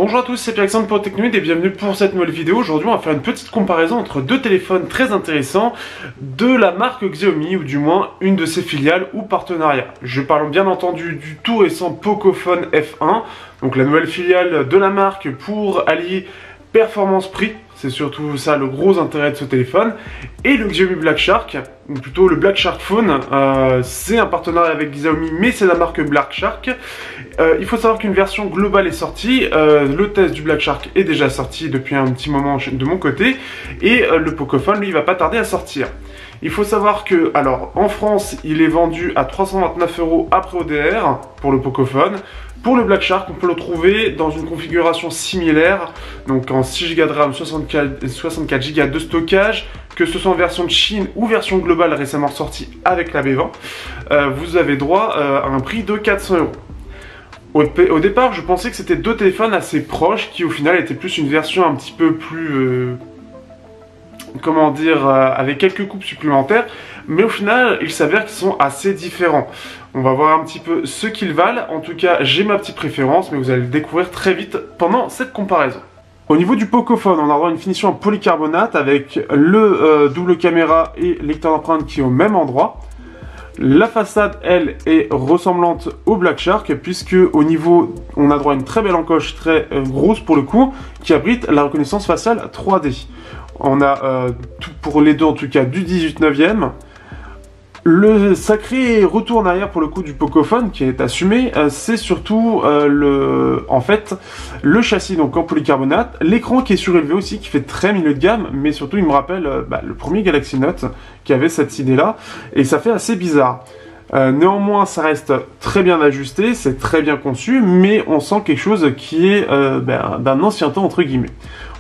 Bonjour à tous, c'est Pierre-Alexandre pour Technoid et bienvenue pour cette nouvelle vidéo. Aujourd'hui on va faire une petite comparaison entre deux téléphones très intéressants de la marque Xiaomi, ou du moins une de ses filiales ou partenariats. Je parle bien entendu du tout récent Pocophone F1, donc la nouvelle filiale de la marque pour allier performance-prix. C'est surtout ça le gros intérêt de ce téléphone. Et le Xiaomi Black Shark, ou plutôt le Black Shark Phone, c'est un partenariat avec Xiaomi, mais c'est la marque Black Shark. Il faut savoir qu'une version globale est sortie. Le test du Black Shark est déjà sorti depuis un petit moment de mon côté. Et le Pocophone, lui, il va pas tarder à sortir. Il faut savoir que, alors, en France, il est vendu à 329 € après ODR pour le Pocophone. Pour le Black Shark, on peut le trouver dans une configuration similaire, donc en 6 Go de RAM, 64 Go de stockage, que ce soit en version de Chine ou version globale récemment sortie avec la B20, vous avez droit à un prix de 400 €. Au départ, je pensais que c'était deux téléphones assez proches, qui au final étaient plus une version un petit peu plus... comment dire, avec quelques coupes supplémentaires, mais au final, il s'avère qu'ils sont assez différents. On va voir un petit peu ce qu'ils valent. En tout cas, j'ai ma petite préférence, mais vous allez le découvrir très vite pendant cette comparaison. Au niveau du Pocophone, on aura une finition en polycarbonate avec le double caméra et lecteur d'empreinte qui est au même endroit. La façade, elle, est ressemblante au Black Shark, puisque au niveau, on a droit à une très belle encoche, très grosse pour le coup, qui abrite la reconnaissance faciale 3D. On a, tout pour les deux en tout cas, du 18/9e. Le sacré retour en arrière pour le coup du Pocophone qui est assumé, c'est surtout le châssis donc en polycarbonate, l'écran qui est surélevé aussi, qui fait très milieu de gamme, mais surtout il me rappelle le premier Galaxy Note qui avait cette idée là, et ça fait assez bizarre. Néanmoins, ça reste très bien ajusté, c'est très bien conçu, mais on sent quelque chose qui est d'un ancien temps entre guillemets.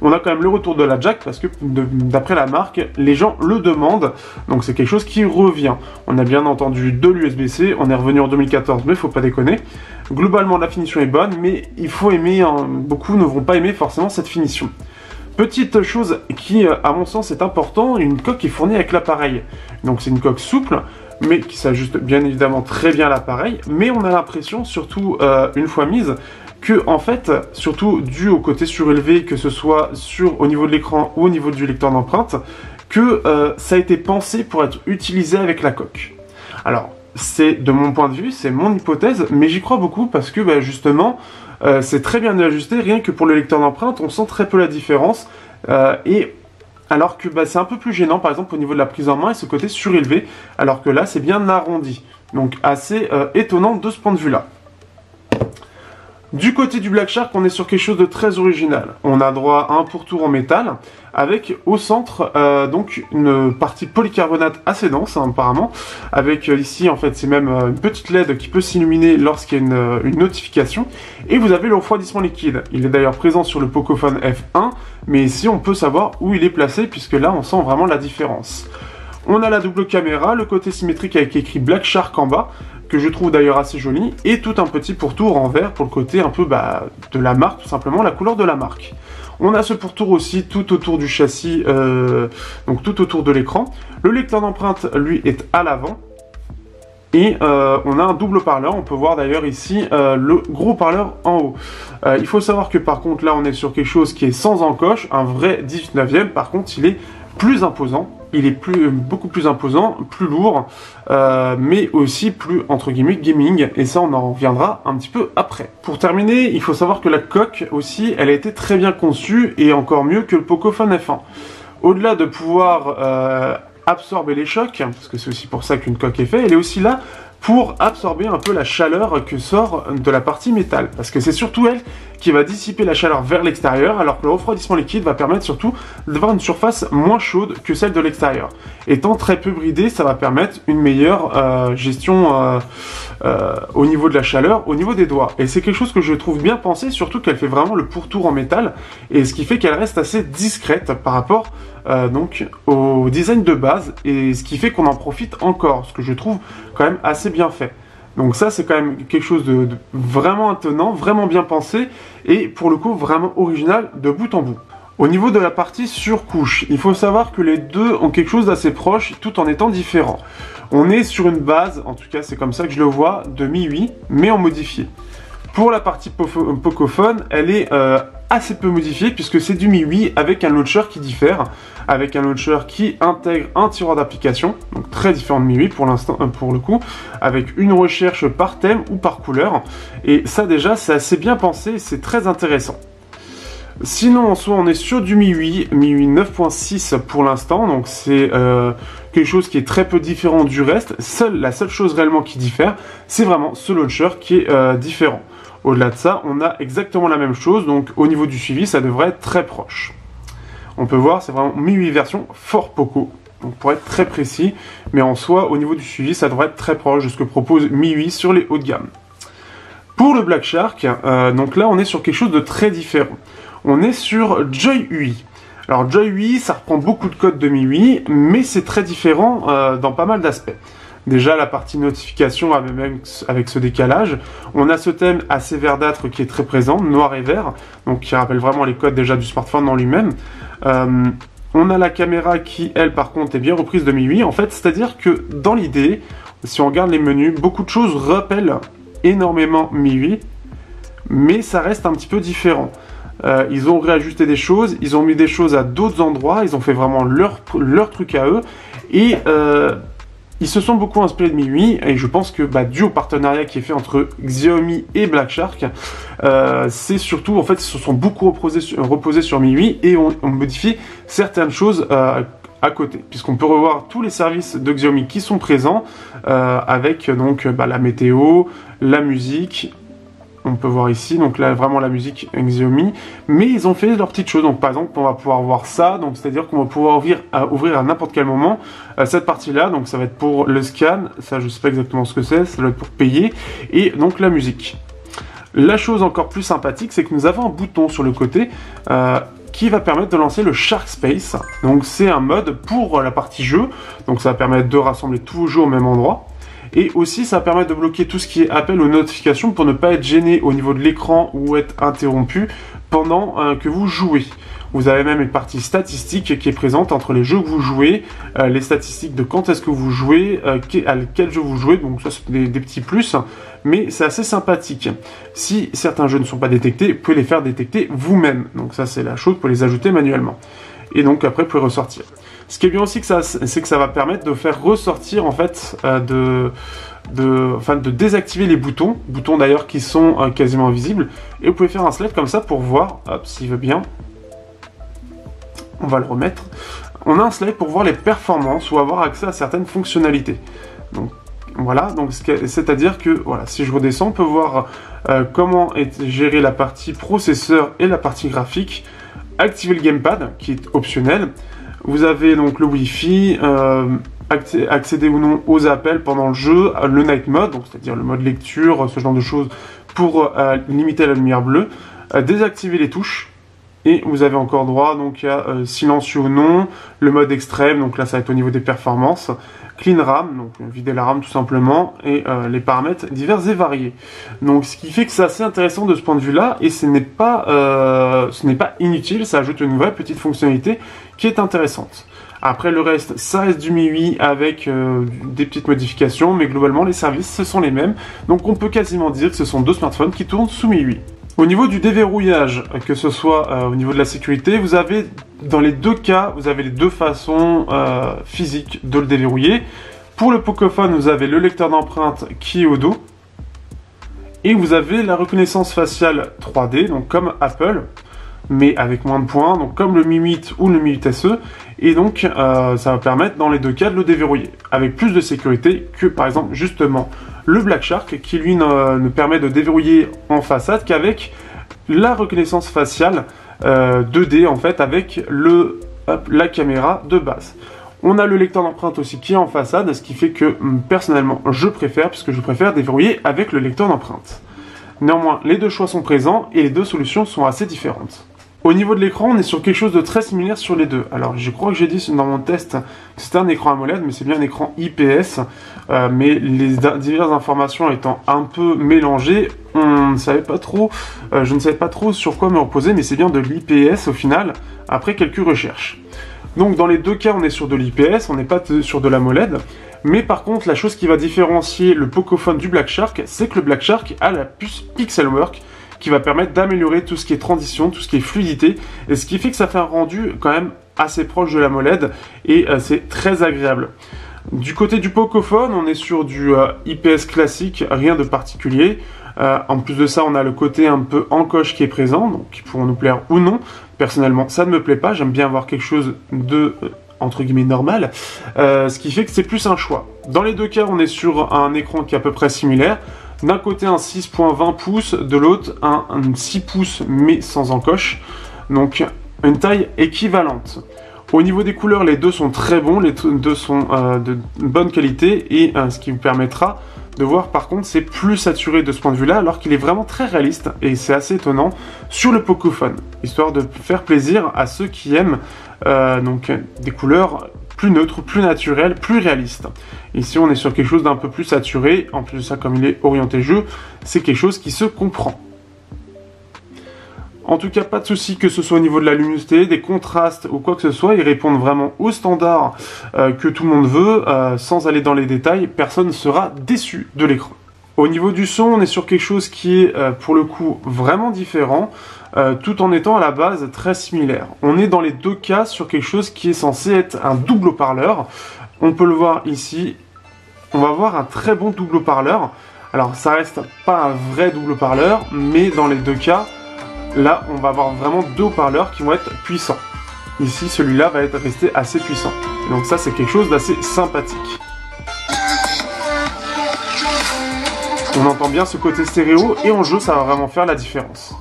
On a quand même le retour de la jack parce que d'après la marque, les gens le demandent, donc c'est quelque chose qui revient. On a bien entendu de l'USB-C, on est revenu en 2014, mais faut pas déconner. Globalement, la finition est bonne, mais il faut aimer, beaucoup ne vont pas aimer forcément cette finition. Petite chose qui, à mon sens, est important, une coque qui est fournie avec l'appareil. Donc c'est une coque souple, mais qui s'ajuste bien évidemment très bien à l'appareil, mais on a l'impression, surtout une fois mise, que en fait, surtout dû au côté surélevé, que ce soit au niveau de l'écran ou au niveau du lecteur d'empreinte, que ça a été pensé pour être utilisé avec la coque. Alors, c'est de mon point de vue, c'est mon hypothèse, mais j'y crois beaucoup parce que justement, c'est très bien ajusté, rien que pour le lecteur d'empreinte, on sent très peu la différence, alors que c'est un peu plus gênant par exemple au niveau de la prise en main et ce côté surélevé, alors que là c'est bien arrondi. Donc assez étonnant de ce point de vue là. Du côté du Black Shark, on est sur quelque chose de très original. On a droit à un pourtour en métal, avec au centre donc une partie polycarbonate assez dense apparemment, avec ici en fait c'est même une petite LED qui peut s'illuminer lorsqu'il y a une notification, et vous avez le refroidissement liquide. Il est d'ailleurs présent sur le Pocophone F1, mais ici on peut savoir où il est placé, puisque là on sent vraiment la différence. On a la double caméra, le côté symétrique avec écrit Black Shark en bas, que je trouve d'ailleurs assez joli, et tout un petit pourtour en vert pour le côté un peu de la marque, tout simplement la couleur de la marque. On a ce pourtour aussi tout autour du châssis, donc tout autour de l'écran. Le lecteur d'empreinte, lui, est à l'avant. Et on a un double parleur, on peut voir d'ailleurs ici le gros parleur en haut. Il faut savoir que par contre là on est sur quelque chose qui est sans encoche, un vrai 18/9e, par contre il est plus imposant. Il est beaucoup plus imposant, plus lourd, mais aussi plus, entre guillemets, gaming, et ça on en reviendra un petit peu après. Pour terminer, il faut savoir que la coque aussi, elle a été très bien conçue, et encore mieux que le Pocophone F1. Au-delà de pouvoir absorber les chocs, parce que c'est aussi pour ça qu'une coque est faite, elle est aussi là pour absorber un peu la chaleur que sort de la partie métal, parce que c'est surtout elle qui va dissiper la chaleur vers l'extérieur, alors que le refroidissement liquide va permettre surtout d'avoir une surface moins chaude que celle de l'extérieur. Étant très peu bridé, ça va permettre une meilleure gestion au niveau de la chaleur, au niveau des doigts. Et c'est quelque chose que je trouve bien pensé, surtout qu'elle fait vraiment le pourtour en métal, et ce qui fait qu'elle reste assez discrète par rapport donc au design de base, et ce qui fait qu'on en profite encore, ce que je trouve quand même assez bien fait. Donc ça c'est quand même quelque chose de vraiment étonnant, vraiment bien pensé, et pour le coup vraiment original de bout en bout. Au niveau de la partie surcouche, il faut savoir que les deux ont quelque chose d'assez proche tout en étant différents. On est sur une base, en tout cas c'est comme ça que je le vois, de Mi 8, mais en modifié. Pour la partie Pocophone, elle est assez peu modifié puisque c'est du MIUI avec un launcher qui diffère, avec un launcher qui intègre un tiroir d'application, donc très différent de MIUI pour l'instant, pour le coup, avec une recherche par thème ou par couleur, et ça déjà c'est assez bien pensé et c'est très intéressant. Sinon en soi on est sur du MIUI 9.6 pour l'instant, donc c'est quelque chose qui est très peu différent du reste. La seule chose réellement qui diffère, c'est vraiment ce launcher qui est différent. Au-delà de ça, on a exactement la même chose, donc au niveau du suivi, ça devrait être très proche. On peut voir, c'est vraiment MIUI version Fort Poco, donc pour être très précis, mais en soi, au niveau du suivi, ça devrait être très proche de ce que propose MIUI sur les hauts de gamme. Pour le Black Shark, donc là, on est sur quelque chose de très différent. On est sur JoyUI. Alors JoyUI, ça reprend beaucoup de codes de MIUI, mais c'est très différent dans pas mal d'aspects. Déjà, la partie notification avec ce décalage. On a ce thème assez verdâtre qui est très présent, noir et vert, donc qui rappelle vraiment les codes déjà du smartphone en lui-même. On a la caméra qui, elle, par contre, est bien reprise de MIUI. En fait, c'est-à-dire que dans l'idée, si on regarde les menus, beaucoup de choses rappellent énormément MIUI, mais ça reste un petit peu différent. Ils ont réajusté des choses, ils ont mis des choses à d'autres endroits, ils ont fait vraiment leur truc à eux, et ils se sont beaucoup inspirés de MIUI, et je pense que dû au partenariat qui est fait entre Xiaomi et Black Shark, c'est surtout, en fait, ils se sont beaucoup reposés sur MIUI, et ont modifié certaines choses à côté, puisqu'on peut revoir tous les services de Xiaomi qui sont présents, avec donc la météo, la musique. On peut voir ici, donc là vraiment la musique Xiaomi, mais ils ont fait leurs petites choses. Donc par exemple, on va pouvoir voir ça, donc c'est-à-dire qu'on va pouvoir ouvrir à n'importe quel moment cette partie-là. Donc ça va être pour le scan, ça je sais pas exactement ce que c'est, ça doit être pour payer, et donc la musique. La chose encore plus sympathique, c'est que nous avons un bouton sur le côté qui va permettre de lancer le Shark Space. Donc c'est un mode pour la partie jeu, donc ça va permettre de rassembler tous vos jeux au même endroit. Et aussi, ça permet de bloquer tout ce qui est appel aux notifications pour ne pas être gêné au niveau de l'écran ou être interrompu pendant que vous jouez. Vous avez même une partie statistique qui est présente entre les jeux que vous jouez, les statistiques de quand est-ce que vous jouez, à quel jeu vous jouez, donc ça c'est des petits plus, mais c'est assez sympathique. Si certains jeux ne sont pas détectés, vous pouvez les faire détecter vous-même, donc ça c'est la chose pour les ajouter manuellement. Et donc après vous pouvez ressortir. Ce qui est bien aussi, c'est que ça va permettre de faire ressortir en fait, de désactiver les boutons d'ailleurs qui sont quasiment invisibles, et vous pouvez faire un slide comme ça pour voir, hop, s'il veut bien, on va le remettre, on a un slide pour voir les performances ou avoir accès à certaines fonctionnalités. Donc voilà, donc c'est-à-dire que voilà, si je redescends, on peut voir comment est gérée la partie processeur et la partie graphique, activer le gamepad qui est optionnel. Vous avez donc le Wi-Fi, accéder ou non aux appels pendant le jeu, le night mode, donc c'est-à-dire le mode lecture, ce genre de choses pour limiter la lumière bleue, désactiver les touches, et vous avez encore droit donc à silencieux ou non, le mode extrême, donc là ça va être au niveau des performances, clean RAM, donc vider la RAM tout simplement, et les paramètres divers et variés. Donc ce qui fait que c'est assez intéressant de ce point de vue-là, et ce n'est pas inutile, ça ajoute une vraie petite fonctionnalité qui est intéressante. Après le reste, ça reste du MIUI avec des petites modifications, mais globalement les services ce sont les mêmes, donc on peut quasiment dire que ce sont deux smartphones qui tournent sous MIUI. Au niveau du déverrouillage, que ce soit au niveau de la sécurité, vous avez, dans les deux cas, vous avez les deux façons physiques de le déverrouiller. Pour le Pocophone, vous avez le lecteur d'empreintes qui est au dos. Et vous avez la reconnaissance faciale 3D, donc comme Apple, mais avec moins de points, donc comme le Mi 8 ou le Mi 8 SE. Et donc, ça va permettre dans les deux cas de le déverrouiller, avec plus de sécurité que, par exemple, justement, le Black Shark, qui lui ne permet de déverrouiller en façade qu'avec la reconnaissance faciale 2D, en fait, avec la caméra de base. On a le lecteur d'empreintes aussi qui est en façade, ce qui fait que, personnellement, je préfère, puisque je préfère déverrouiller avec le lecteur d'empreintes. Néanmoins, les deux choix sont présents et les deux solutions sont assez différentes. Au niveau de l'écran, on est sur quelque chose de très similaire sur les deux. Alors, je crois que j'ai dit dans mon test que c'était un écran AMOLED, mais c'est bien un écran IPS. Mais les diverses informations étant un peu mélangées, on ne savait pas trop, je ne savais pas trop sur quoi me reposer, mais c'est bien de l'IPS au final, après quelques recherches. Donc, dans les deux cas, on est sur de l'IPS, on n'est pas sur de l'AMOLED. Mais par contre, la chose qui va différencier le Pocophone du Black Shark, c'est que le Black Shark a la puce Pixelwork, qui va permettre d'améliorer tout ce qui est transition, tout ce qui est fluidité, et ce qui fait que ça fait un rendu quand même assez proche de l'AMOLED, et c'est très agréable. Du côté du Pocophone, on est sur du IPS classique, rien de particulier. En plus de ça, on a le côté un peu encoche qui est présent, donc qui pourront nous plaire ou non. Personnellement, ça ne me plaît pas, j'aime bien avoir quelque chose de entre guillemets normal, ce qui fait que c'est plus un choix. Dans les deux cas, on est sur un écran qui est à peu près similaire. D'un côté un 6.20 pouces, de l'autre un 6 pouces mais sans encoche, donc une taille équivalente. Au niveau des couleurs, les deux sont très bons, les deux sont de bonne qualité, et ce qui vous permettra de voir par contre c'est plus saturé de ce point de vue là, alors qu'il est vraiment très réaliste, et c'est assez étonnant sur le Pocophone, histoire de faire plaisir à ceux qui aiment donc des couleurs plus neutres, plus naturelles, plus réalistes. Ici on est sur quelque chose d'un peu plus saturé, en plus de ça comme il est orienté jeu, c'est quelque chose qui se comprend. En tout cas, pas de souci que ce soit au niveau de la luminosité, des contrastes ou quoi que ce soit, ils répondent vraiment aux standards que tout le monde veut, sans aller dans les détails, personne ne sera déçu de l'écran. Au niveau du son, on est sur quelque chose qui est pour le coup vraiment différent, tout en étant à la base très similaire. On est dans les deux cas sur quelque chose qui est censé être un double haut-parleur. On peut le voir ici, on va voir un très bon double haut-parleur. Alors ça reste pas un vrai double haut-parleur, mais dans les deux cas, là, on va avoir vraiment deux haut-parleurs qui vont être puissants. Ici, celui-là va être resté assez puissant. Et donc ça, c'est quelque chose d'assez sympathique. On entend bien ce côté stéréo, et en jeu, ça va vraiment faire la différence.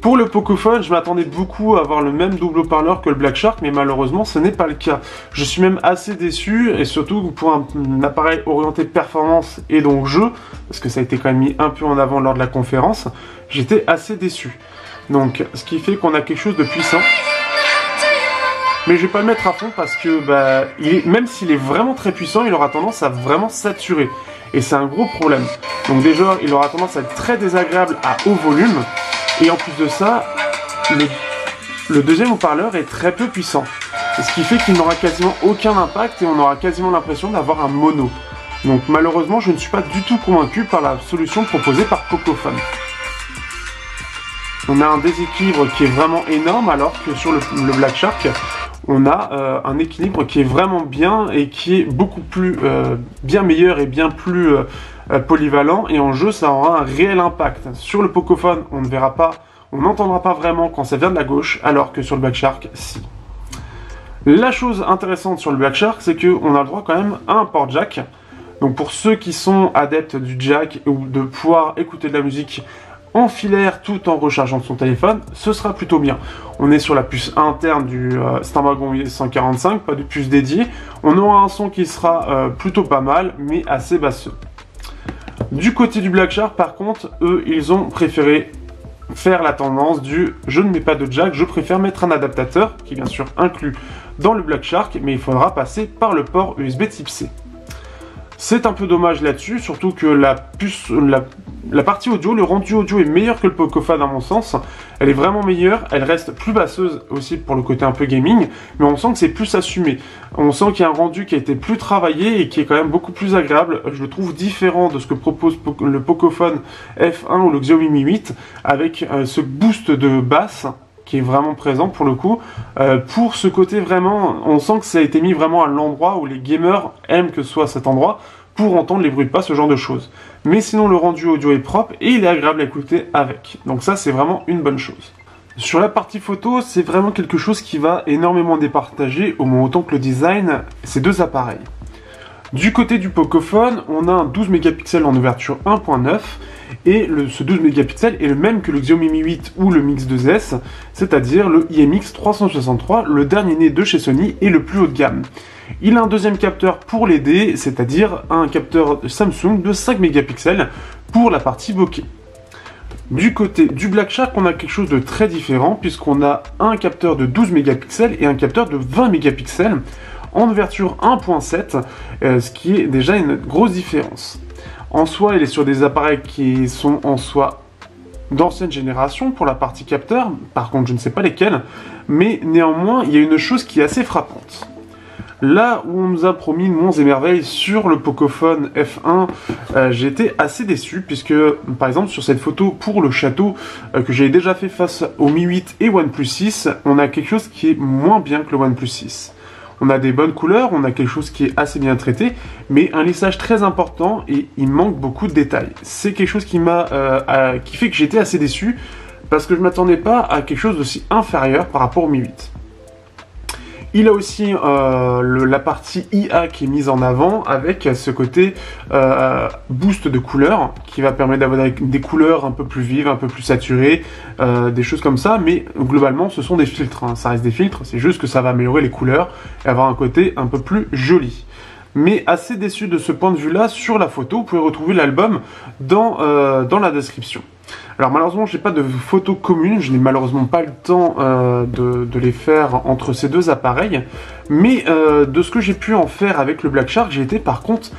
Pour le Pocophone, je m'attendais beaucoup à avoir le même double haut-parleur que le Black Shark, mais malheureusement ce n'est pas le cas. Je suis même assez déçu, et surtout pour un appareil orienté performance et donc jeu, parce que ça a été quand même mis un peu en avant lors de la conférence, j'étais assez déçu. Donc ce qui fait qu'on a quelque chose de puissant. Mais je vais pas le mettre à fond parce que même s'il est vraiment très puissant, il aura tendance à vraiment saturer. Et c'est un gros problème. Donc déjà, il aura tendance à être très désagréable à haut volume. Et en plus de ça, le deuxième haut-parleur est très peu puissant. Ce qui fait qu'il n'aura quasiment aucun impact et on aura quasiment l'impression d'avoir un mono. Donc malheureusement, je ne suis pas du tout convaincu par la solution proposée par Pocophone. On a un déséquilibre qui est vraiment énorme, alors que sur le Black Shark, on a un équilibre qui est vraiment bien et qui est beaucoup plus bien meilleur et bien plus polyvalent, et en jeu ça aura un réel impact. Sur le Pocophone, on ne verra pas, on n'entendra pas vraiment quand ça vient de la gauche, alors que sur le Black Shark, si. La chose intéressante sur le Black Shark, c'est qu'on a le droit quand même à un port jack. Donc pour ceux qui sont adeptes du jack ou de pouvoir écouter de la musique en filaire tout en rechargeant son téléphone, ce sera plutôt bien. On est sur la puce interne du Snapdragon 845, pas de puce dédiée. On aura un son qui sera plutôt pas mal, mais assez basseux. Du côté du Black Shark, par contre, eux, ils ont préféré faire la tendance du « je ne mets pas de jack, je préfère mettre un adaptateur », qui est bien sûr inclus dans le Black Shark, mais il faudra passer par le port USB type C. C'est un peu dommage là-dessus, surtout que la partie audio, le rendu audio est meilleur que le Pocophone à mon sens. Elle est vraiment meilleure, elle reste plus basseuse aussi pour le côté un peu gaming, mais on sent que c'est plus assumé. On sent qu'il y a un rendu qui a été plus travaillé et qui est quand même beaucoup plus agréable. Je le trouve différent de ce que propose le Pocophone F1 ou le Xiaomi Mi 8, avec ce boost de basse qui est vraiment présent pour le coup. Pour ce côté vraiment, on sent que ça a été mis vraiment à l'endroit où les gamers aiment que ce soit cet endroit pour entendre les bruits de pas, ce genre de choses. Mais sinon le rendu audio est propre et il est agréable à écouter avec. Donc ça c'est vraiment une bonne chose. Sur la partie photo, c'est vraiment quelque chose qui va énormément départager au moins autant que le design ces deux appareils. Du côté du Pocophone, on a un 12 mégapixels en ouverture 1.9 et ce 12 mégapixels est le même que le Xiaomi Mi 8 ou le Mix 2S, c'est-à-dire le IMX 363, le dernier né de chez Sony et le plus haut de gamme. Il a un deuxième capteur pour l'aider, c'est-à-dire un capteur Samsung de 5 mégapixels pour la partie bokeh. Du côté du Black Shark, on a quelque chose de très différent puisqu'on a un capteur de 12 mégapixels et un capteur de 20 mégapixels en ouverture 1.7, ce qui est déjà une grosse différence. En soi, il est sur des appareils qui sont en soi d'ancienne génération pour la partie capteur, par contre je ne sais pas lesquels, mais néanmoins il y a une chose qui est assez frappante. Là où on nous a promis monts et merveilles sur le Pocophone F1, j'ai été assez déçu puisque par exemple sur cette photo pour le château que j'ai déjà fait face au Mi 8 et OnePlus 6, on a quelque chose qui est moins bien que le OnePlus 6. On a des bonnes couleurs, on a quelque chose qui est assez bien traité, mais un lissage très important et il manque beaucoup de détails. C'est quelque chose qui qui fait que j'étais assez déçu parce que je m'attendais pas à quelque chose d'aussi inférieur par rapport au Mi 8. Il a aussi la partie IA qui est mise en avant avec ce côté boost de couleurs qui va permettre d'avoir des couleurs un peu plus vives, un peu plus saturées, des choses comme ça, mais globalement ce sont des filtres, hein. Ça reste des filtres, c'est juste que ça va améliorer les couleurs et avoir un côté un peu plus joli. Mais assez déçu de ce point de vue là sur la photo, vous pouvez retrouver l'album dans la description. Alors malheureusement j'ai pas de photos communes, je n'ai malheureusement pas le temps de les faire entre ces deux appareils, mais de ce que j'ai pu en faire avec le Black Shark, j'ai été par contre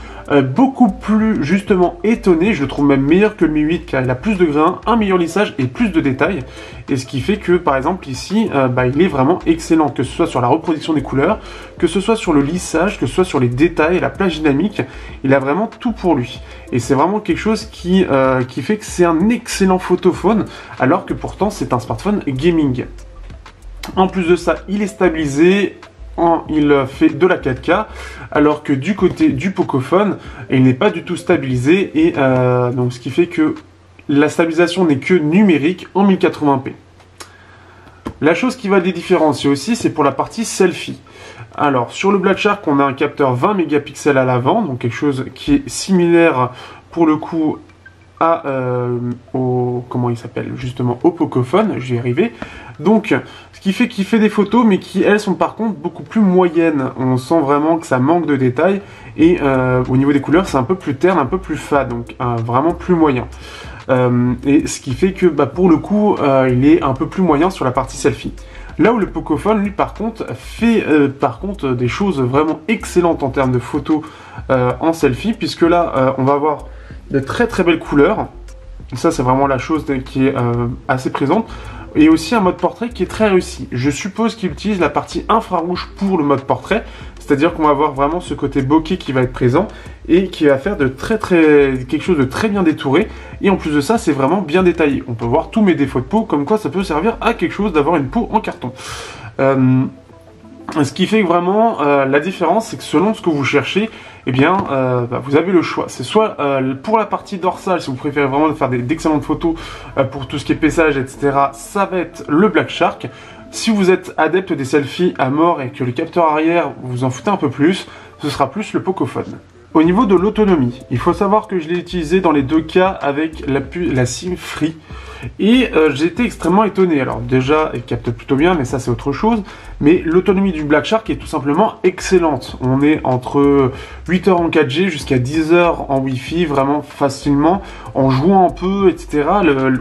beaucoup plus justement étonné, je le trouve même meilleur que le Mi 8 car il a plus de grains, un meilleur lissage et plus de détails, et ce qui fait que par exemple ici il est vraiment excellent, que ce soit sur la reproduction des couleurs, que ce soit sur le lissage, que ce soit sur les détails, la plage dynamique, il a vraiment tout pour lui. Et c'est vraiment quelque chose qui fait que c'est un excellent photophone, alors que pourtant c'est un smartphone gaming. En plus de ça, il est stabilisé, il fait de la 4K, alors que du côté du Pocophone, il n'est pas du tout stabilisé, et donc ce qui fait que la stabilisation n'est que numérique en 1080p. La chose qui va les différencier aussi, c'est pour la partie selfie. Alors, sur le Black Shark, on a un capteur 20 mégapixels à l'avant, donc quelque chose qui est similaire pour le coup comment il s'appelle justement, au Pocophone, j'y vais arriver. Donc, ce qui fait qu'il fait des photos, mais qui elles sont par contre beaucoup plus moyennes. On sent vraiment que ça manque de détails, et au niveau des couleurs, c'est un peu plus terne, un peu plus fade, donc vraiment plus moyen. Et ce qui fait que pour le coup, il est un peu plus moyen sur la partie selfie. Là où le Pocophone, lui, par contre, fait des choses vraiment excellentes en termes de photos en selfie, puisque là, on va avoir de très très belles couleurs. Ça, c'est vraiment la chose qui est assez présente. Et aussi un mode portrait qui est très réussi. Je suppose qu'il utilise la partie infrarouge pour le mode portrait, c'est-à-dire qu'on va avoir vraiment ce côté bokeh qui va être présent et qui va faire quelque chose de très bien détouré. Et en plus de ça, c'est vraiment bien détaillé. On peut voir tous mes défauts de peau, comme quoi ça peut servir à quelque chose d'avoir une peau en carton. Ce qui fait que vraiment la différence, c'est que selon ce que vous cherchez, eh bien, vous avez le choix. C'est soit pour la partie dorsale, si vous préférez vraiment faire d'excellentes photos pour tout ce qui est paysage, etc., ça va être le Black Shark. Si vous êtes adepte des selfies à mort et que le capteur arrière, vous en foutez un peu plus, ce sera plus le Pocophone. Au niveau de l'autonomie, il faut savoir que je l'ai utilisé dans les deux cas avec la SIM Free. Et j'ai été extrêmement étonné. Alors déjà, il capte plutôt bien, mais ça c'est autre chose. Mais l'autonomie du Black Shark est tout simplement excellente. On est entre 8 heures en 4G jusqu'à 10 heures en Wi-Fi, vraiment facilement, en jouant un peu, etc.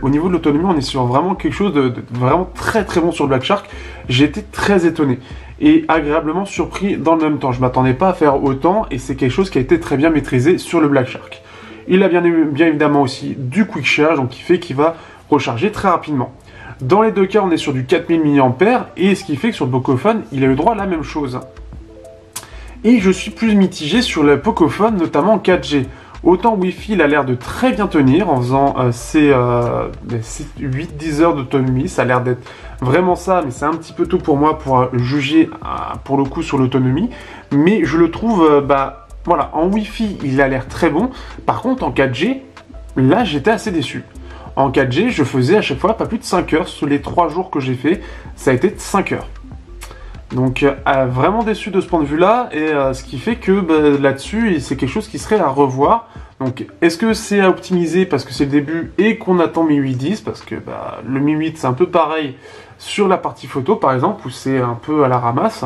Au niveau de l'autonomie, on est sur vraiment quelque chose de vraiment très très bon sur le Black Shark. J'ai été très étonné et agréablement surpris dans le même temps. Je m'attendais pas à faire autant, et c'est quelque chose qui a été très bien maîtrisé sur le Black Shark. Il a bien évidemment aussi du Quick Charge, donc qui fait qu'il va recharger très rapidement. Dans les deux cas, on est sur du 4000 mAh, et ce qui fait que sur le Pocophone, il a eu droit à la même chose. Et je suis plus mitigé sur le Pocophone, notamment en 4G. Autant Wi-Fi, il a l'air de très bien tenir en faisant ses 8-10 heures d'autonomie. Ça a l'air d'être vraiment ça, mais c'est un petit peu tôt pour moi pour juger pour le coup sur l'autonomie. Mais je le trouve, voilà, en Wi-Fi, il a l'air très bon. Par contre, en 4G, là, j'étais assez déçu. En 4G, je faisais à chaque fois pas plus de 5 heures. Sur les 3 jours que j'ai fait, ça a été de 5 heures. Donc vraiment déçu de ce point de vue-là, et ce qui fait que là-dessus, c'est quelque chose qui serait à revoir. Donc est-ce que c'est à optimiser parce que c'est le début et qu'on attend Mi 8-10, parce que le Mi 8 c'est un peu pareil sur la partie photo par exemple, où c'est un peu à la ramasse.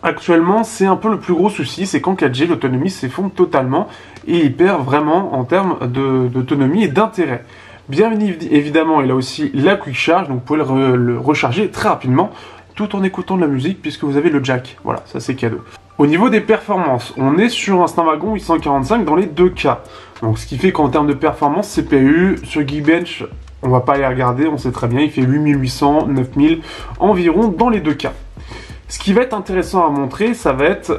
Actuellement, c'est un peu le plus gros souci, c'est qu'en 4G, l'autonomie s'effondre totalement et il perd vraiment en termes d'autonomie et d'intérêt. Bien évidemment, il a aussi la Quick Charge, donc vous pouvez le recharger très rapidement, tout en écoutant de la musique, puisque vous avez le jack. Voilà, ça c'est cadeau. Au niveau des performances, on est sur un Snapdragon 845 dans les deux cas. Donc ce qui fait qu'en termes de performance CPU, sur Geekbench, on va pas aller regarder, on sait très bien, il fait 8800, 9000 environ dans les deux cas. Ce qui va être intéressant à montrer, ça va être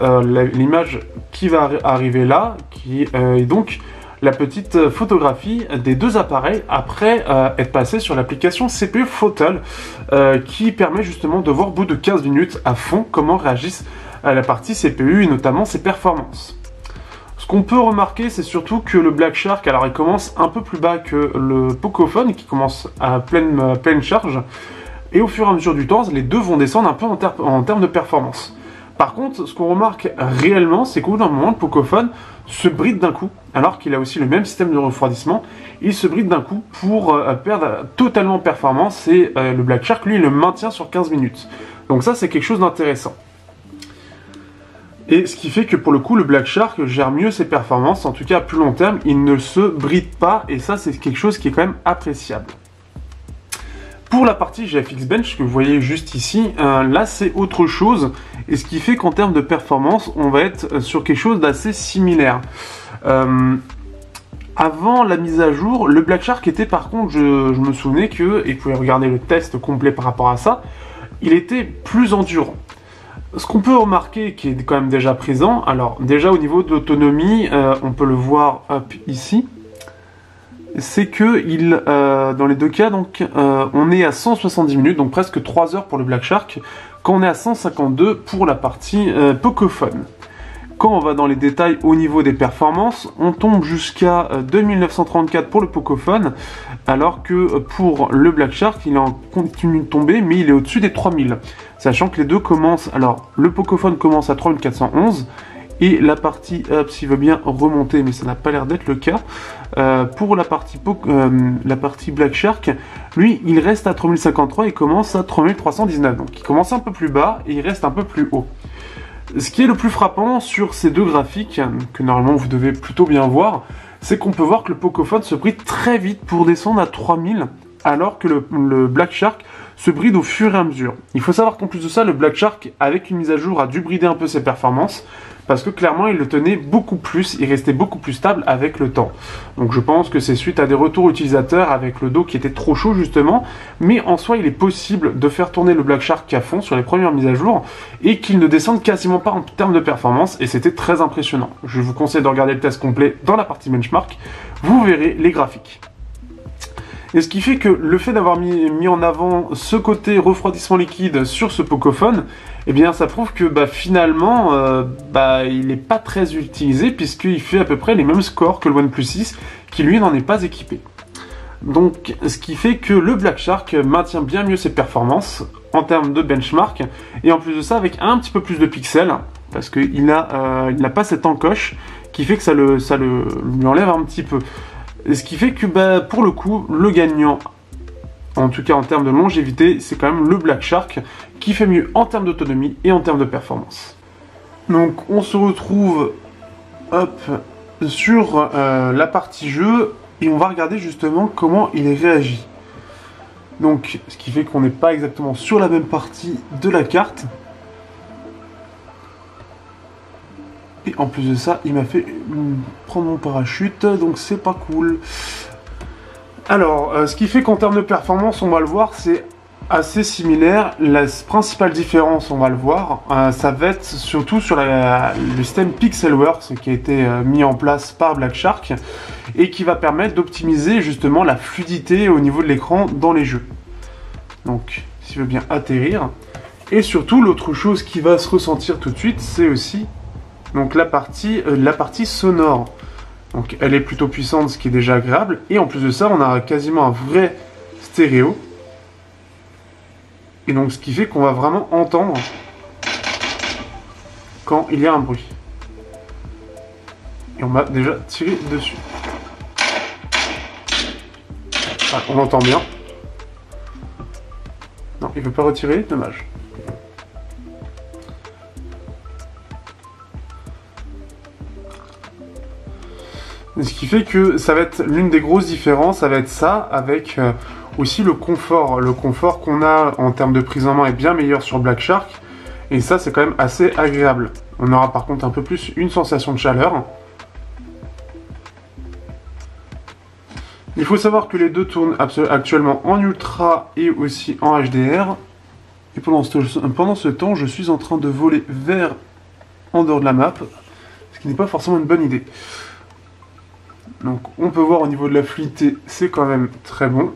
l'image qui va arriver là, qui est donc la petite photographie des deux appareils après être passé sur l'application CPU Photal qui permet justement de voir au bout de 15 minutes à fond comment réagissent la partie CPU et notamment ses performances. Ce qu'on peut remarquer, c'est surtout que le Black Shark, alors il commence un peu plus bas que le Pocophone qui commence à pleine charge, et au fur et à mesure du temps, les deux vont descendre un peu en termes de performance. Par contre, ce qu'on remarque réellement, c'est qu'au bout d'un moment, le Pocophone se bride d'un coup, alors qu'il a aussi le même système de refroidissement. Il se bride d'un coup pour perdre totalement en performance, et le Black Shark, lui, il le maintient sur 15 minutes. Donc ça, c'est quelque chose d'intéressant. Et ce qui fait que pour le coup, le Black Shark gère mieux ses performances, en tout cas à plus long terme, il ne se bride pas, et ça, c'est quelque chose qui est quand même appréciable. Pour la partie GFX Bench que vous voyez juste ici, là c'est autre chose, et ce qui fait qu'en termes de performance, on va être sur quelque chose d'assez similaire. Avant la mise à jour, le Black Shark était par contre, je me souvenais que, et vous pouvez regarder le test complet par rapport à ça, il était plus endurant. Ce qu'on peut remarquer, qui est quand même déjà présent, alors déjà au niveau de l'autonomie, on peut le voir hop, ici, c'est que dans les deux cas, donc, on est à 170 minutes, donc presque 3 heures pour le Black Shark, quand on est à 152 pour la partie Pocophone. Quand on va dans les détails au niveau des performances, on tombe jusqu'à 2934 pour le Pocophone, alors que pour le Black Shark, il est en continu de tomber, mais il est au-dessus des 3000. Sachant que les deux commencent, alors le Pocophone commence à 3411, et la partie, s'il veut bien remonter, mais ça n'a pas l'air d'être le cas, pour la partie Black Shark, lui, il reste à 3053 et commence à 3319. Donc il commence un peu plus bas et il reste un peu plus haut. Ce qui est le plus frappant sur ces deux graphiques, que normalement vous devez plutôt bien voir, c'est qu'on peut voir que le Pocophone se bride très vite pour descendre à 3000, alors que le Black Shark se bride au fur et à mesure. Il faut savoir qu'en plus de ça, le Black Shark, avec une mise à jour, a dû brider un peu ses performances, parce que clairement, il le tenait beaucoup plus, il restait beaucoup plus stable avec le temps. Donc je pense que c'est suite à des retours utilisateurs avec le dos qui était trop chaud justement, mais en soi, il est possible de faire tourner le Black Shark à fond sur les premières mises à jour, et qu'il ne descende quasiment pas en termes de performance, et c'était très impressionnant. Je vous conseille de regarder le test complet dans la partie benchmark, vous verrez les graphiques. Et ce qui fait que le fait d'avoir mis en avant ce côté refroidissement liquide sur ce Pocophone, eh bien ça prouve que finalement il n'est pas très utilisé puisqu'il fait à peu près les mêmes scores que le OnePlus 6 qui lui n'en est pas équipé. Donc ce qui fait que le Black Shark maintient bien mieux ses performances en termes de benchmark et en plus de ça avec un petit peu plus de pixels parce qu'il n'a pas cette encoche qui fait que ça lui enlève un petit peu. Ce qui fait que pour le coup, le gagnant, en tout cas en termes de longévité, c'est quand même le Black Shark qui fait mieux en termes d'autonomie et en termes de performance. Donc on se retrouve sur la partie jeu et on va regarder justement comment il réagit. Donc ce qui fait qu'on n'est pas exactement sur la même partie de la carte. Et en plus de ça, il m'a fait prendre mon parachute, donc c'est pas cool. Alors, ce qui fait qu'en termes de performance, on va le voir, c'est assez similaire. La principale différence, on va le voir, ça va être surtout sur le système Pixelworks qui a été mis en place par Black Shark et qui va permettre d'optimiser justement la fluidité au niveau de l'écran dans les jeux. Donc, s'il veut bien atterrir. Et surtout, l'autre chose qui va se ressentir tout de suite, c'est aussi donc la partie sonore. Donc elle est plutôt puissante, ce qui est déjà agréable. Et en plus de ça, on a quasiment un vrai stéréo. Et donc ce qui fait qu'on va vraiment entendre quand il y a un bruit. Et on m'a déjà tiré dessus. Ah, on entend bien. Non, il veut pas retirer, dommage. Ce qui fait que ça va être l'une des grosses différences, ça va être ça, avec aussi le confort. Le confort qu'on a en termes de prise en main est bien meilleur sur Black Shark, et ça c'est quand même assez agréable. On aura par contre un peu plus une sensation de chaleur. Il faut savoir que les deux tournent actuellement en ultra et aussi en HDR. Et pendant ce temps, je suis en train de voler vers en dehors de la map, ce qui n'est pas forcément une bonne idée. Donc on peut voir au niveau de la fluidité, c'est quand même très bon.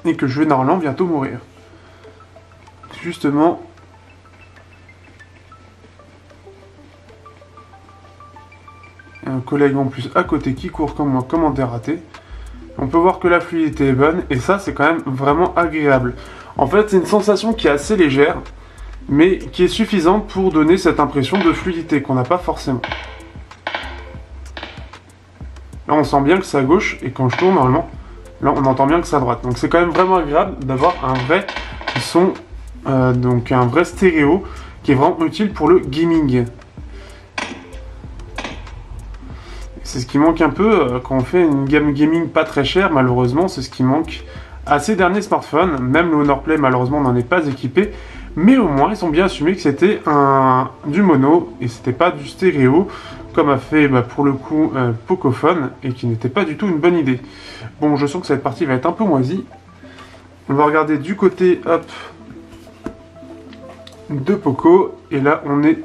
Et que je vais normalement bientôt mourir. Justement, un collègue en plus à côté qui court comme moi, commentaire raté. On peut voir que la fluidité est bonne et ça c'est quand même vraiment agréable. En fait c'est une sensation qui est assez légère mais qui est suffisante pour donner cette impression de fluidité qu'on n'a pas forcément. Là on sent bien que c'est à gauche et quand je tourne normalement, là on entend bien que c'est à droite. Donc c'est quand même vraiment agréable d'avoir un vrai son, donc un vrai stéréo qui est vraiment utile pour le gaming. C'est ce qui manque un peu quand on fait une gamme gaming pas très chère, malheureusement, c'est ce qui manque à ces derniers smartphones. Même le Honor Play, malheureusement, n'en est pas équipé. Mais au moins, ils ont bien assumé que c'était du mono et c'était pas du stéréo, comme a fait pour le coup Pocophone, et qui n'était pas du tout une bonne idée. Bon, je sens que cette partie va être un peu moisie. On va regarder du côté, hop, de Poco, et là, on est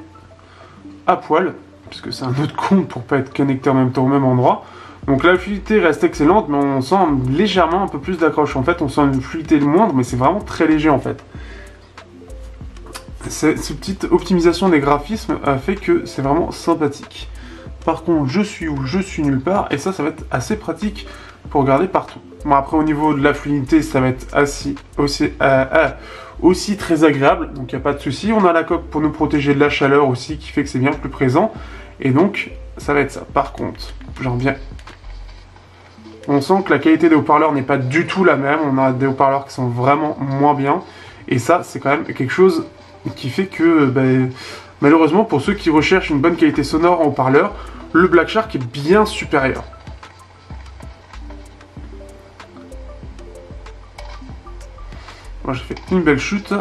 à poil. Puisque c'est un autre compte pour pas être connecté en même temps au même endroit. Donc la fluidité reste excellente, mais on sent légèrement un peu plus d'accroche. En fait, on sent une fluidité moindre, mais c'est vraiment très léger en fait. Cette petite optimisation des graphismes a fait que c'est vraiment sympathique. Par contre, je suis où je suis nulle part, et ça va être assez pratique pour regarder partout. Bon, après au niveau de la fluidité, ça va être aussi très agréable, donc il n'y a pas de souci. On a la coque pour nous protéger de la chaleur aussi, qui fait que c'est bien plus présent. Et donc, ça va être ça. Par contre, j'en viens. On sent que la qualité des haut-parleurs n'est pas du tout la même. On a des haut-parleurs qui sont vraiment moins bien. Et ça, c'est quand même quelque chose qui fait que, malheureusement, pour ceux qui recherchent une bonne qualité sonore en haut-parleur, le Black Shark est bien supérieur. Moi, j'ai fait une belle chute,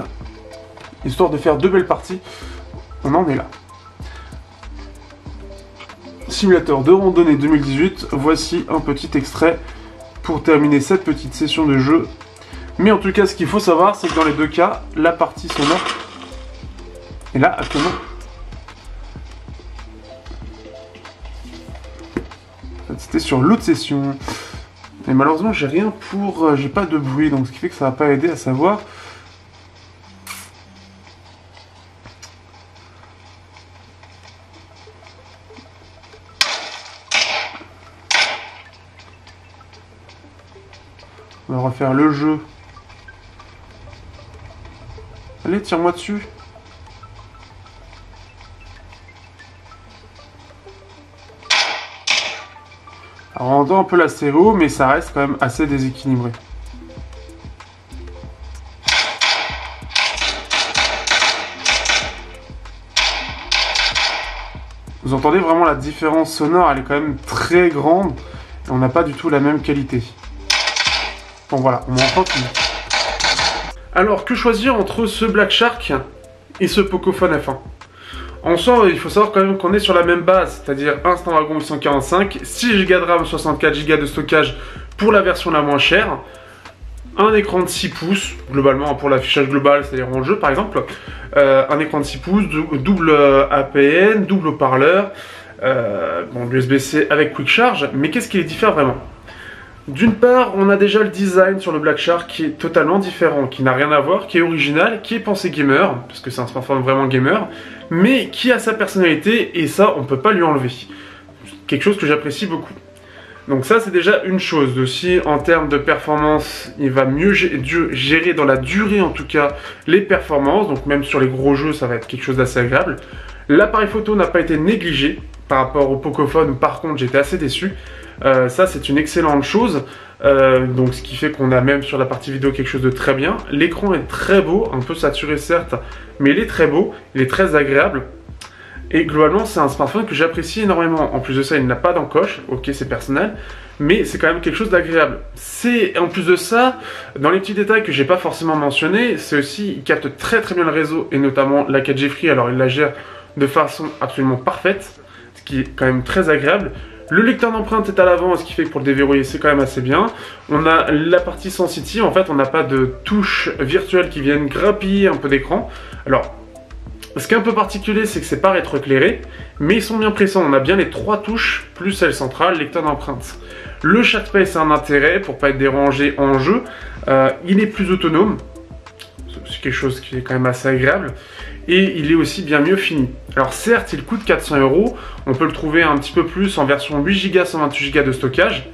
histoire de faire 2 belles parties. On en est là. Simulateur de randonnée 2018, voici un petit extrait pour terminer cette petite session de jeu. Mais en tout cas, ce qu'il faut savoir, c'est que dans les deux cas, la partie sonore est là actuellement. C'était sur l'autre session. Et malheureusement, j'ai rien pour... j'ai pas de bruit, donc ce qui fait que ça va pas aider à savoir... On va refaire le jeu. Allez, tire-moi dessus. Alors, on entend un peu la stéréo, mais ça reste quand même assez déséquilibré. Vous entendez vraiment la différence sonore, elle est quand même très grande. Et on n'a pas du tout la même qualité. Bon voilà, on entend tout. Alors, que choisir entre ce Black Shark et ce Pocophone F1? En soi, il faut savoir quand même qu'on est sur la même base, c'est-à-dire un Snapdragon 845, 6 Go de RAM, 64 Go de stockage pour la version la moins chère, un écran de 6 pouces, globalement pour l'affichage global, c'est-à-dire en jeu par exemple, un écran de 6 pouces, double APN, double haut-parleur, bon, l'USB-C avec Quick Charge, mais qu'est-ce qui les diffère vraiment? D'une part, on a déjà le design sur le Black Shark qui est totalement différent, qui n'a rien à voir, qui est original, qui est pensé gamer, parce que c'est un smartphone vraiment gamer, mais qui a sa personnalité, et ça, on ne peut pas lui enlever. Quelque chose que j'apprécie beaucoup. Donc ça, c'est déjà une chose. Aussi, en termes de performance, il va mieux gérer dans la durée, en tout cas, les performances. Donc même sur les gros jeux, ça va être quelque chose d'assez agréable. L'appareil photo n'a pas été négligé par rapport au Pocophone, où par contre, j'étais assez déçu. Ça, c'est une excellente chose. Donc ce qui fait qu'on a même sur la partie vidéo quelque chose de très bien. L'écran est très beau, un peu saturé certes, mais il est très beau, il est très agréable. Et globalement, c'est un smartphone que j'apprécie énormément. En plus de ça, il n'a pas d'encoche, ok, c'est personnel, mais c'est quand même quelque chose d'agréable. C'est en plus de ça, dans les petits détails que j'ai pas forcément mentionnés, c'est aussi, il capte très très bien le réseau, et notamment la 4G Free, alors il la gère de façon absolument parfaite, ce qui est quand même très agréable. Le lecteur d'empreintes est à l'avant, ce qui fait que pour le déverrouiller c'est quand même assez bien. On a la partie sensitive, en fait on n'a pas de touches virtuelles qui viennent grappiller un peu d'écran. Alors, ce qui est un peu particulier, c'est que c'est pas rétroéclairé, mais ils sont bien pressants. On a bien les 3 touches, plus celle centrale, lecteur d'empreintes. Le chat space a un intérêt pour pas être dérangé en jeu. Il est plus autonome, c'est quelque chose qui est quand même assez agréable. Et il est aussi bien mieux fini. Alors certes, il coûte 400 €, on peut le trouver un petit peu plus en version 8 Go, 128 Go de stockage.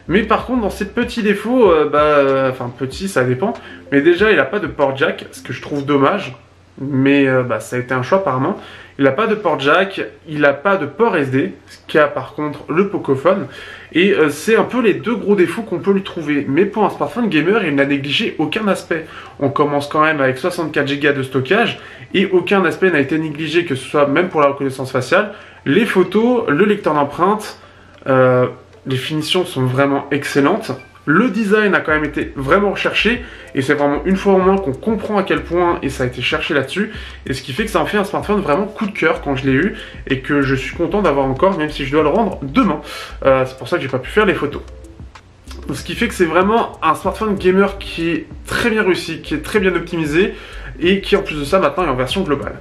Mais par contre, dans ses petits défauts, enfin petit, ça dépend. Mais déjà, il n'a pas de port jack, ce que je trouve dommage. Mais ça a été un choix apparemment. Il n'a pas de port jack, il n'a pas de port SD, ce qu'a par contre le Pocophone. Et c'est un peu les 2 gros défauts qu'on peut lui trouver. Mais pour un smartphone gamer, il n'a négligé aucun aspect. On commence quand même avec 64 Go de stockage et aucun aspect n'a été négligé, que ce soit même pour la reconnaissance faciale. Les photos, le lecteur d'empreintes, les finitions sont vraiment excellentes. Le design a quand même été vraiment recherché et c'est vraiment une fois au moins qu'on comprend à quel point et ça a été cherché là-dessus, et ce qui fait que ça en fait un smartphone vraiment coup de cœur quand je l'ai eu et que je suis content d'avoir encore, même si je dois le rendre demain. C'est pour ça que j'ai pas pu faire les photos. Ce qui fait que c'est vraiment un smartphone gamer qui est très bien réussi, qui est très bien optimisé et qui en plus de ça maintenant est en version globale.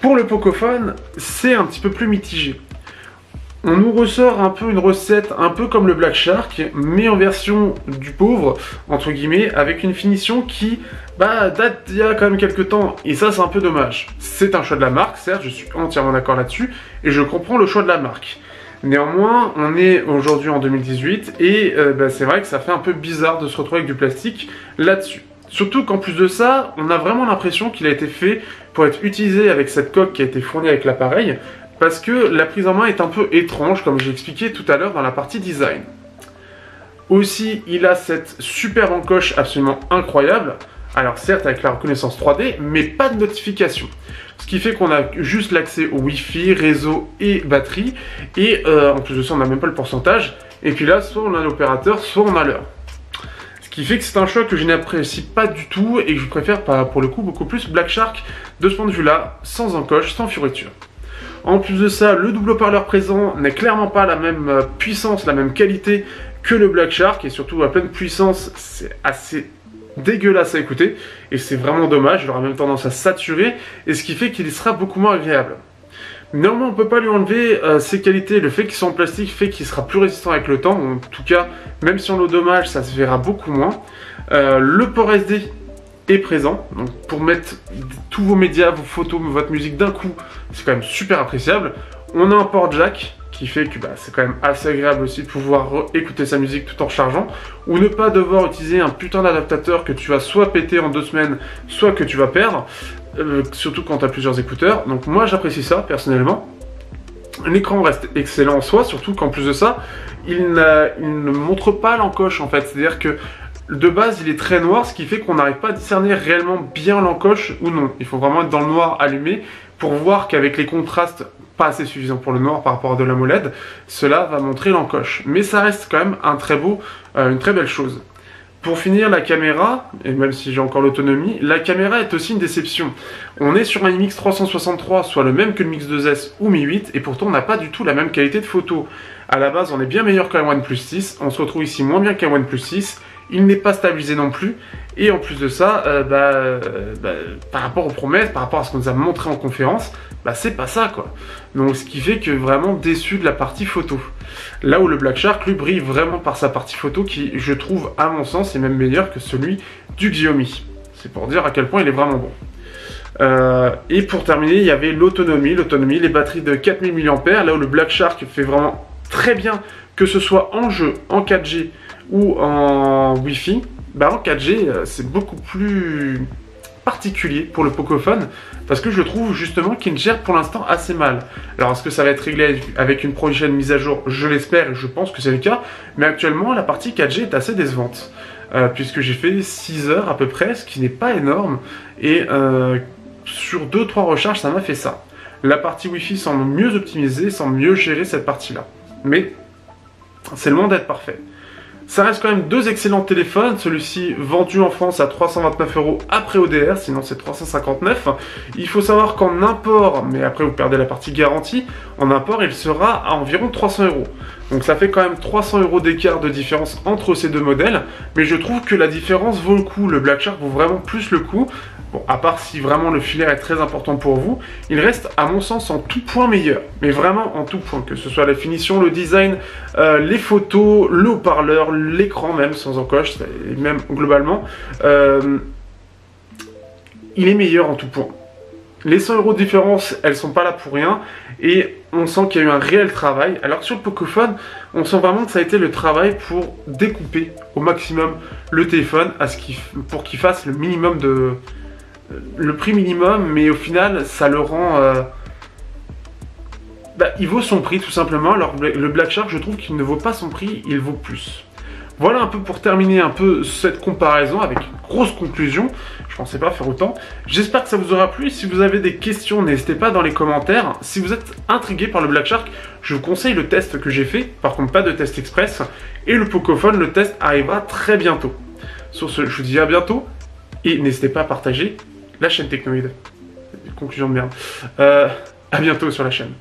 Pour le Pocophone, c'est un petit peu plus mitigé. On nous ressort un peu une recette un peu comme le Black Shark, mais en version du pauvre, entre guillemets, avec une finition qui date d'il y a quand même quelques temps, et ça c'est un peu dommage. C'est un choix de la marque, certes, je suis entièrement d'accord là-dessus, et je comprends le choix de la marque. Néanmoins, on est aujourd'hui en 2018, et c'est vrai que ça fait un peu bizarre de se retrouver avec du plastique là-dessus. Surtout qu'en plus de ça, on a vraiment l'impression qu'il a été fait pour être utilisé avec cette coque qui a été fournie avec l'appareil, parce que la prise en main est un peu étrange, comme j'ai expliqué tout à l'heure dans la partie design. Aussi, il a cette superbe encoche absolument incroyable, alors certes avec la reconnaissance 3D, mais pas de notification. Ce qui fait qu'on a juste l'accès au Wi-Fi, réseau et batterie, et en plus de ça on n'a même pas le pourcentage, et puis là soit on a l'opérateur, soit on a l'heure. Ce qui fait que c'est un choix que je n'apprécie pas du tout, et que je préfère pour le coup beaucoup plus Black Shark de ce point de vue là, sans encoche, sans fioriture. En plus de ça, le double haut-parleur présent n'est clairement pas la même puissance, la même qualité que le Black Shark, et surtout à pleine puissance, c'est assez dégueulasse à écouter, et c'est vraiment dommage, il aura même tendance à saturer, et ce qui fait qu'il sera beaucoup moins agréable. Néanmoins, on ne peut pas lui enlever ses qualités, le fait qu'il soit en plastique fait qu'il sera plus résistant avec le temps, en tout cas, même si on l'endommage, ça se verra beaucoup moins. Le port SD est présent, donc pour mettre tous vos médias, vos photos, votre musique d'un coup, c'est quand même super appréciable. On a un port jack qui fait que c'est quand même assez agréable aussi de pouvoir écouter sa musique tout en rechargeant, ou ne pas devoir utiliser un putain d'adaptateur que tu vas soit péter en 2 semaines, soit que tu vas perdre, surtout quand tu as plusieurs écouteurs. Donc moi j'apprécie ça personnellement. L'écran reste excellent en soi, surtout qu'en plus de ça, il ne montre pas l'encoche en fait, c'est-à-dire que de base, il est très noir, ce qui fait qu'on n'arrive pas à discerner réellement bien l'encoche ou non. Il faut vraiment être dans le noir allumé pour voir qu'avec les contrastes pas assez suffisants pour le noir par rapport à de l'AMOLED, cela va montrer l'encoche. Mais ça reste quand même une très belle chose. Pour finir, la caméra, et même si j'ai encore l'autonomie, la caméra est aussi une déception. On est sur un IMX363, soit le même que le Mix 2S ou Mi 8, et pourtant on n'a pas du tout la même qualité de photo. À la base, on est bien meilleur qu'un OnePlus 6, on se retrouve ici moins bien qu'un OnePlus 6, il n'est pas stabilisé non plus, et en plus de ça, par rapport aux promesses, par rapport à ce qu'on nous a montré en conférence, c'est pas ça quoi. Donc ce qui fait que vraiment déçu de la partie photo. Là où le Black Shark lui brille vraiment par sa partie photo qui, je trouve, à mon sens, est même meilleur que celui du Xiaomi. C'est pour dire à quel point il est vraiment bon. Et pour terminer, il y avait l'autonomie, les batteries de 4000 mAh, là où le Black Shark fait vraiment très bien, que ce soit en jeu, en 4G ou en Wi-Fi. En 4G, c'est beaucoup plus particulier pour le Pocophone, parce que je trouve justement qu'il gère pour l'instant assez mal. Alors est-ce que ça va être réglé avec une prochaine mise à jour? Je l'espère et je pense que c'est le cas, mais actuellement la partie 4G est assez décevante, puisque j'ai fait 6 heures à peu près, ce qui n'est pas énorme, et sur 2-3 recharges ça m'a fait ça. La partie Wi-Fi semble mieux optimisée, semble mieux gérer cette partie-là, mais c'est loin d'être parfait. Ça reste quand même deux excellents téléphones, celui-ci vendu en France à 329 € après ODR, sinon c'est 359. Il faut savoir qu'en import, mais après vous perdez la partie garantie, en import il sera à environ 300 €. Donc ça fait quand même 300 € d'écart de différence entre ces deux modèles, mais je trouve que la différence vaut le coup, le Black Shark vaut vraiment plus le coup. Bon, à part si vraiment le filaire est très important pour vous, il reste à mon sens en tout point meilleur. Mais vraiment en tout point, que ce soit la finition, le design, les photos, le haut-parleur, l'écran même sans encoche, et même globalement, il est meilleur en tout point. Les 100 € de différence, elles sont pas là pour rien, et on sent qu'il y a eu un réel travail. Alors que sur le Pocophone, on sent vraiment que ça a été le travail pour découper au maximum le téléphone pour qu'il fasse le minimum de... le prix minimum, mais au final ça le rend il vaut son prix tout simplement. Alors le Black Shark, je trouve qu'il ne vaut pas son prix, il vaut plus. Voilà un peu pour terminer un peu cette comparaison avec une grosse conclusion. Je pensais pas faire autant. J'espère que ça vous aura plu. Si vous avez des questions, n'hésitez pas dans les commentaires. Si vous êtes intrigué par le Black Shark, je vous conseille le test que j'ai fait. Par contre, pas de test express. Et le Pocophone, le test arrivera très bientôt. Sur ce, je vous dis à bientôt. Et n'hésitez pas à partager la chaîne Technoïde. Conclusion de merde. À bientôt sur la chaîne.